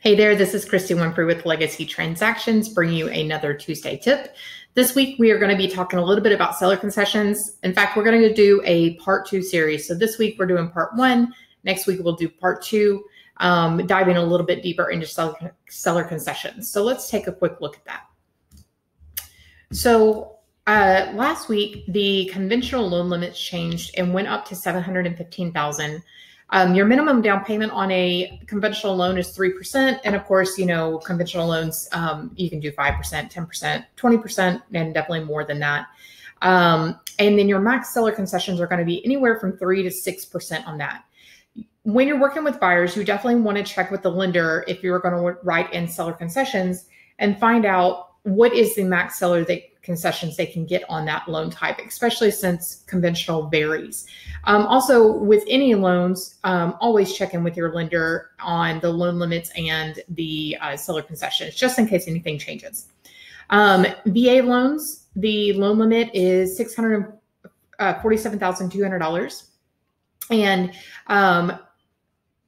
Hey there, this is Christy Winfrey with Legacy Transactions, bringing you another Tuesday tip. This week, we are going to be talking a little bit about seller concessions. In fact, we're going to do a part 2 series. So this week, we're doing part 1. Next week, we'll do part 2, diving a little bit deeper into seller concessions. So let's take a quick look at that. So last week, the conventional loan limits changed and went up to $715,000. Your minimum down payment on a conventional loan is 3%. And of course, you know, conventional loans, you can do 5%, 10%, 20%, and definitely more than that. And then your max seller concessions are going to be anywhere from 3 to 6% on that. When you're working with buyers, you definitely want to check with the lender if you're going to write in seller concessions and find out what is the max seller concessions they can get on that loan type, especially since conventional varies. Also, with any loans, always check in with your lender on the loan limits and the seller concessions, just in case anything changes. VA loans, the loan limit is $647,200. And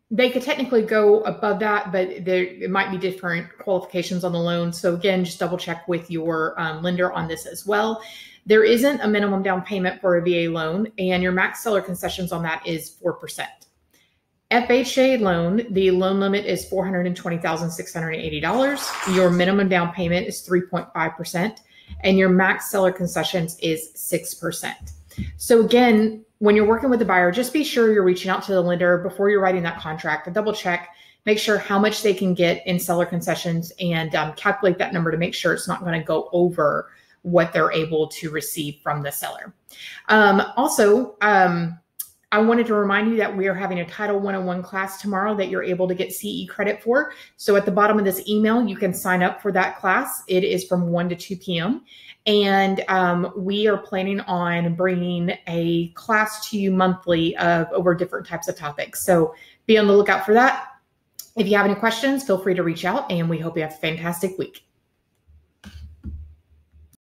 they could technically go above that, but it might be different qualifications on the loan. So again, just double check with your lender on this as well. There isn't a minimum down payment for a VA loan, and your max seller concessions on that is 4%. FHA loan, the loan limit is $420,680. Your minimum down payment is 3.5%, and your max seller concessions is 6%. So again, when you're working with the buyer, just be sure you're reaching out to the lender before you're writing that contract and double check, make sure how much they can get in seller concessions and calculate that number to make sure it's not going to go over what they're able to receive from the seller. I wanted to remind you that we are having a Title 101 class tomorrow that you're able to get CE credit for. So at the bottom of this email, you can sign up for that class. It is from 1 to 2 p.m. And we are planning on bringing a class to you monthly over different types of topics. So be on the lookout for that. If you have any questions, feel free to reach out, and we hope you have a fantastic week.